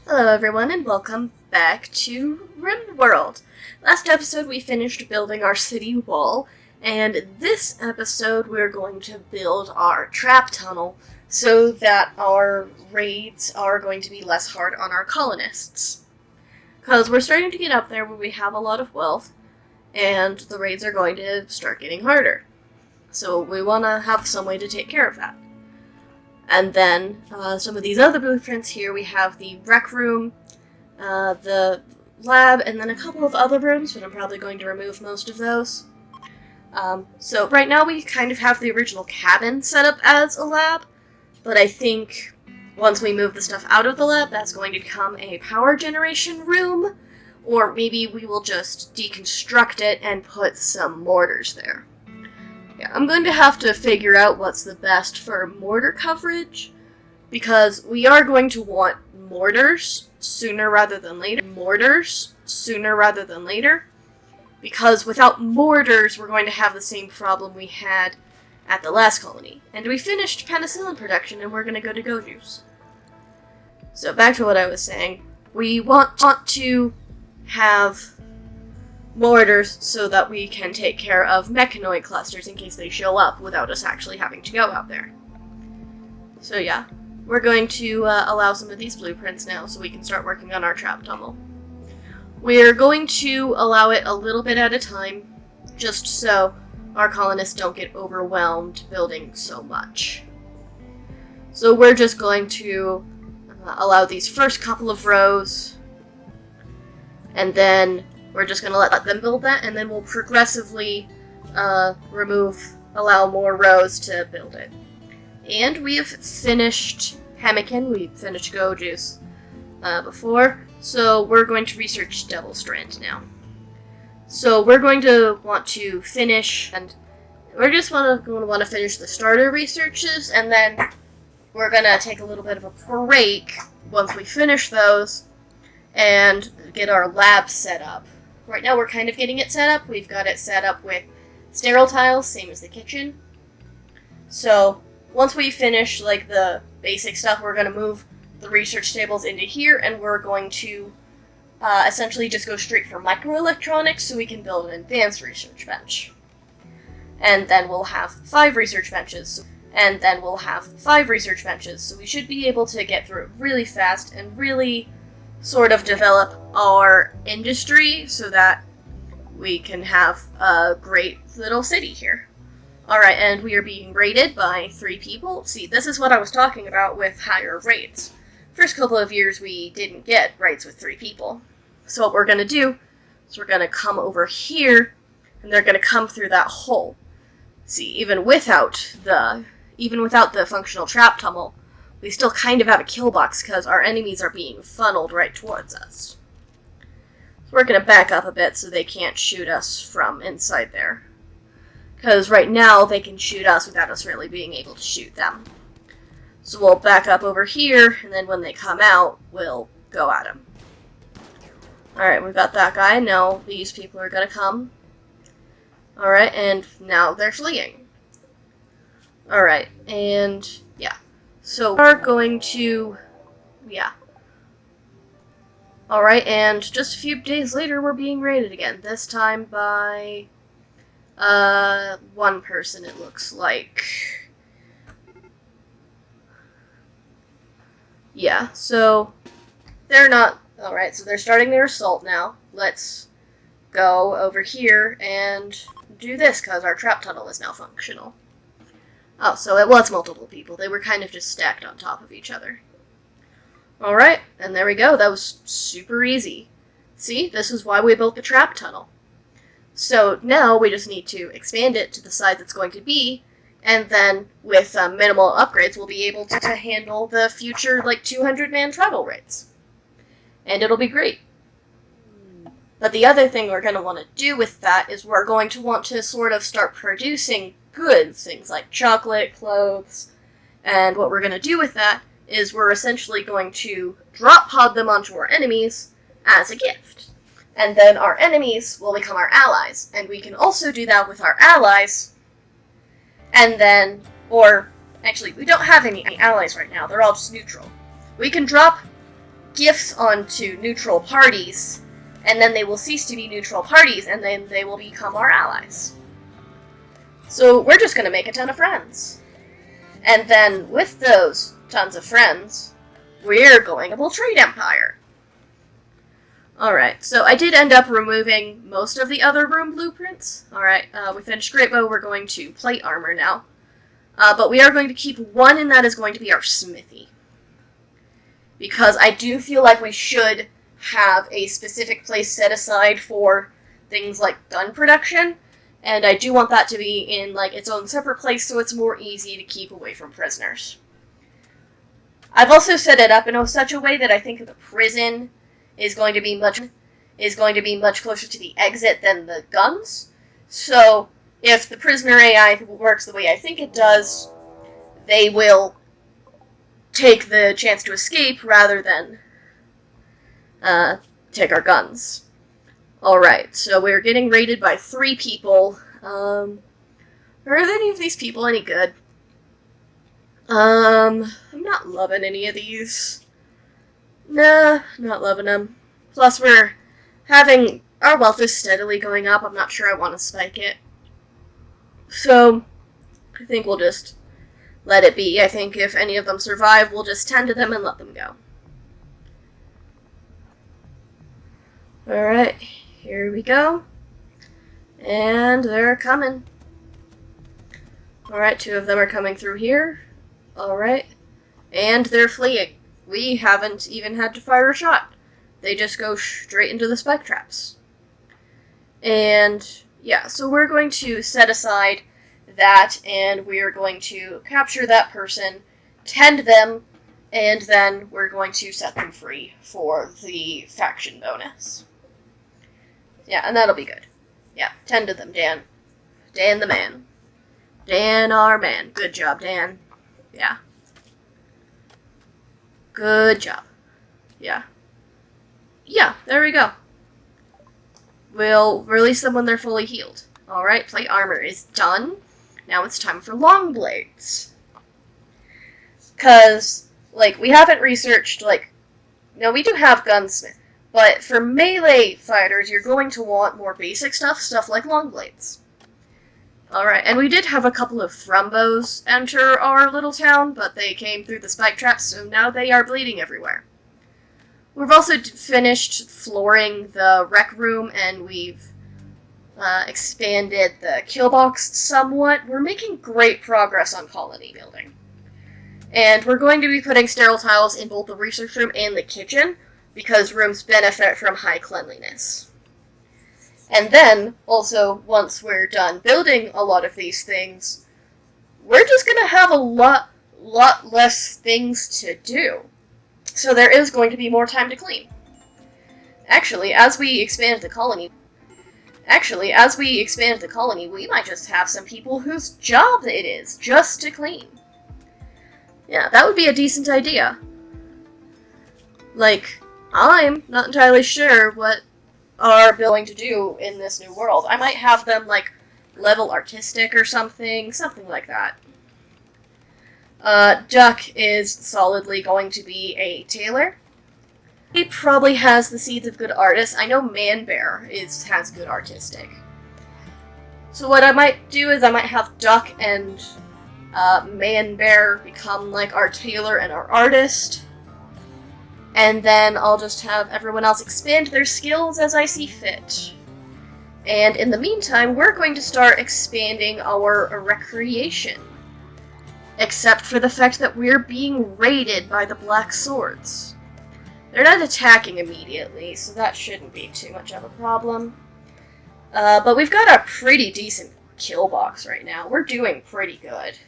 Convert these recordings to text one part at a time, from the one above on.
Hello everyone and welcome back to Rimworld. Last episode we finished building our city wall, and this episode we're going to build our trap tunnel so that our raids are going to be less hard on our colonists. Because we're starting to get up there where we have a lot of wealth, and the raids are going to start getting harder. So we want to have some way to take care of that. And then some of these other blueprints here, we have the rec room, the lab, and then a couple of other rooms, but I'm probably going to remove most of those. So right now we kind of have the original cabin set up as a lab, but I think once we move the stuff out of the lab, that's going to become a power generation room, or maybe we will just deconstruct it and put some mortars there. Yeah, I'm going to have to figure out what's the best for mortar coverage, because we are going to want mortars sooner rather than later. Because without mortars, we're going to have the same problem we had at the last colony. And we finished penicillin production, and we're going to go to Goju's. So back to what I was saying. We want to have mortars so that we can take care of mechanoid clusters in case they show up without us actually having to go out there. So yeah, we're going to allow some of these blueprints now so we can start working on our trap tunnel. We're going to allow it a little bit at a time, just so our colonists don't get overwhelmed building so much. So we're just going to allow these first couple of rows, and then we're just going to let them build that, and then we'll progressively allow more rows to build it. And we have finished Pemmican, we finished Goju's before, so we're going to research Devil Strand now. So we're going to want to finish, and we're just going to want to finish the starter researches, and then we're going to take a little bit of a break once we finish those and get our lab set up. Right now we're kind of getting it set up. We've got it set up with sterile tiles, same as the kitchen. So once we finish like the basic stuff, we're going to move the research tables into here, and we're going to essentially just go straight for microelectronics so we can build an advanced research bench. And then we'll have 5 research benches. So we should be able to get through it really fast and really sort of develop our industry so that we can have a great little city here. Alright, and we are being raided by 3 people. See, this is what I was talking about with higher raids. First couple of years we didn't get raids with 3 people. So what we're going to do is we're going to come over here, and they're going to come through that hole. See, even without the functional trap tunnel, we still kind of have a kill box because our enemies are being funneled right towards us. So we're going to back up a bit so they can't shoot us from inside there. Because right now they can shoot us without us really being able to shoot them. So we'll back up over here, and then when they come out, we'll go at them. Alright, we've got that guy. Now these people are going to come. Alright, and now they're fleeing. Alright, and yeah. So we're going to, Alright, and just a few days later we're being raided again. This time by, 1 person it looks like. Yeah, so they're not, alright, so they're starting their assault now. Let's go over here and do this because our trap tunnel is now functional. Oh, so it was multiple people. They were kind of just stacked on top of each other. Alright, and there we go. That was super easy. See, this is why we built the trap tunnel. So now we just need to expand it to the size it's going to be, and then with minimal upgrades we'll be able to handle the future, 200-man travel raids. And it'll be great. But the other thing we're going to want to do with that is we're going to want to sort of start producing goods, things like chocolate, clothes, and what we're going to do with that is we're essentially going to drop pod them onto our enemies as a gift. And then our enemies will become our allies, and we can also do that with our allies, and then, or actually, we don't have any allies right now, they're all just neutral. We can drop gifts onto neutral parties, and then they will cease to be neutral parties, and then they will become our allies. So we're just going to make a ton of friends. And then with those tons of friends, we're going to build trade empire. Alright, so I did end up removing most of the other room blueprints. Alright, we finished Great Bow, we're going to plate armor now. But we are going to keep one, and that is going to be our smithy. Because I do feel like we should have a specific place set aside for things like gun production, and I do want that to be in like its own separate place so it's more easy to keep away from prisoners. I've also set it up in such a way that I think the prison is going to be much closer to the exit than the guns. So if the prisoner AI works the way I think it does, they will take the chance to escape rather than take our guns. Alright, so we're getting raided by 3 people. Are any of these people any good? I'm not loving any of these. Nah, not loving them. Plus we're having, our wealth is steadily going up. I'm not sure I want to spike it. So, I think we'll just let it be. I think if any of them survive, we'll just tend to them and let them go. Alright, here we go. And they're coming. Alright, 2 of them are coming through here. Alright. And they're fleeing. We haven't even had to fire a shot. They just go straight into the spike traps. And, yeah, so we're going to set aside that, and we are going to capture that person, tend them, and then we're going to set them free for the faction bonus. Yeah, and that'll be good. Yeah, tend to them, Dan. Dan the man. Dan our man. Good job, Dan. Yeah. Good job. Yeah. Yeah, there we go. We'll release them when they're fully healed. Alright, plate armor is done. Now it's time for long blades. Because, like, we haven't researched, like, we do have gunsmith, but for melee fighters, you're going to want more basic stuff like long blades. Alright, and we did have a couple of thrumbos enter our little town, but they came through the spike traps, so now they are bleeding everywhere. We've also finished flooring the rec room, and we've expanded the kill box somewhat. We're making great progress on colony building. And we're going to be putting sterile tiles in both the research room and the kitchen, because rooms benefit from high cleanliness. And then, also, once we're done building a lot of these things, we're just going to have a lot less things to do. So there is going to be more time to clean. Actually, as we expand the colony, we might just have some people whose job it is just to clean. Yeah, that would be a decent idea. Like, I'm not entirely sure what are going to do in this new world. I might have them, like, level artistic or something like that. Duck is solidly going to be a tailor. He probably has the seeds of good artists. I know Man Bear has good artistic. So what I might do is I might have Duck and Man Bear become like our tailor and our artist. And then I'll just have everyone else expand their skills as I see fit. And in the meantime, we're going to start expanding our recreation. Except for the fact that we're being raided by the Black Swords. They're not attacking immediately, so that shouldn't be too much of a problem. But we've got a pretty decent kill box right now. We're doing pretty good.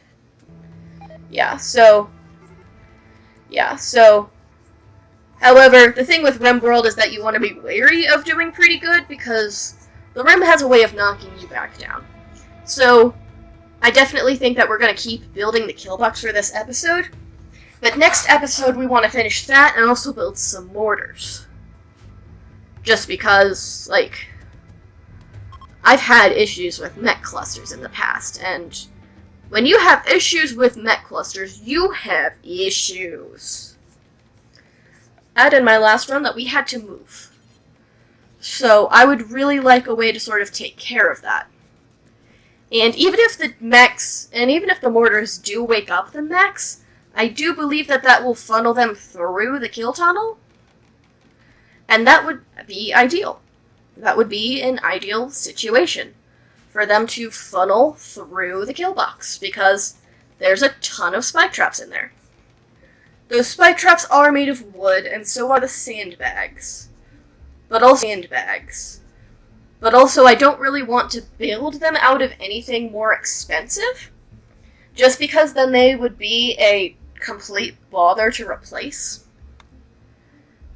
However, the thing with Rimworld is that you want to be wary of doing pretty good, because the Rim has a way of knocking you back down. So, I definitely think that we're going to keep building the kill box for this episode, but next episode we want to finish that and also build some mortars. Just because, like, I've had issues with mech clusters in the past, and when you have issues with mech clusters, you have issues. in my last run that we had to move. So I would really like a way to sort of take care of that. And even if the mechs, and even if the mortars do wake up the mechs, I do believe that that will funnel them through the kill tunnel. And that would be ideal. That would be an ideal situation for them to funnel through the kill box, because there's a ton of spike traps in there. Those spike traps are made of wood, and so are the sandbags. But also I don't really want to build them out of anything more expensive, just because then they would be a complete bother to replace.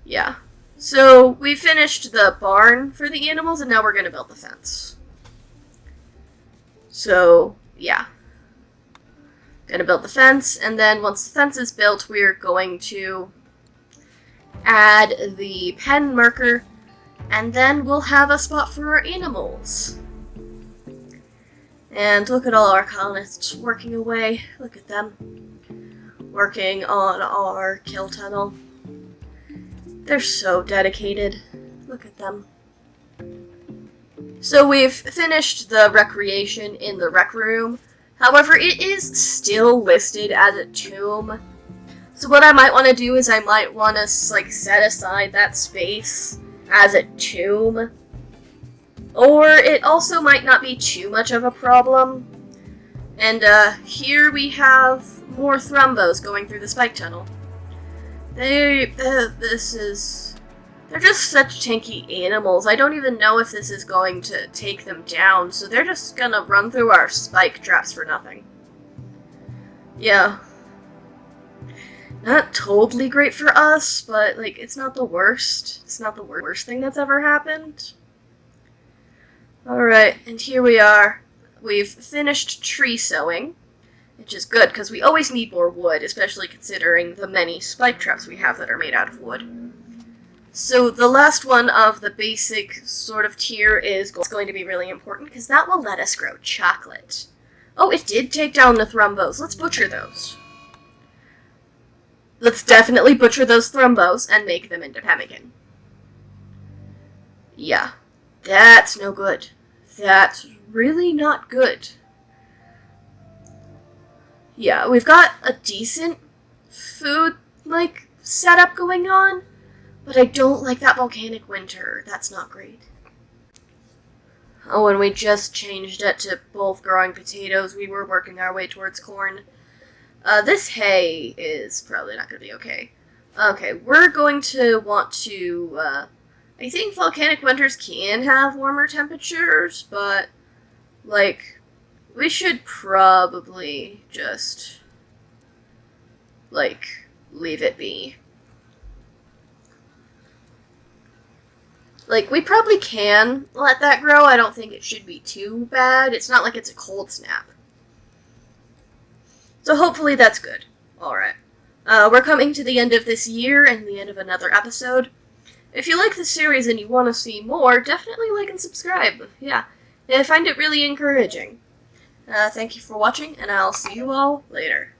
Yeah. So we finished the barn for the animals, and now we're going to build the fence. So, yeah. Gonna build the fence, and then once the fence is built, we're going to add the pen marker, and then we'll have a spot for our animals. And look at all our colonists working away. Look at them. Working on our kill tunnel. They're so dedicated. Look at them. So we've finished the recreation in the rec room. However, it is still listed as a tomb. So what I might want to do is I might want to like set aside that space as a tomb. Or it also might not be too much of a problem. And here we have more thrombos going through the spike tunnel. They're just such tanky animals. I don't even know if this is going to take them down, so they're just gonna run through our spike traps for nothing. Yeah. Not totally great for us, but, like, it's not the worst. It's not the worst thing that's ever happened. Alright, and here we are. We've finished tree sowing, which is good, because we always need more wood, especially considering the many spike traps we have that are made out of wood. So the last one of the basic sort of tier is going to be really important, because that will let us grow chocolate. Oh, it did take down the thrombos. Let's butcher those. Let's definitely butcher those thrombos and make them into pemmican. Yeah, that's no good. That's really not good. Yeah, we've got a decent food, like, setup going on, but I don't like that volcanic winter. That's not great. Oh, and we just changed it to both growing potatoes. We were working our way towards corn. This hay is probably not going to be okay. Okay, we're going to want to, I think volcanic winters can have warmer temperatures, but, like, we should probably just, like, leave it be. Like, we probably can let that grow. I don't think it should be too bad. It's not like it's a cold snap. So hopefully that's good. Alright. We're coming to the end of this year and the end of another episode. If you like this series and you want to see more, definitely like and subscribe. Yeah, I find it really encouraging. Thank you for watching, and I'll see you all later.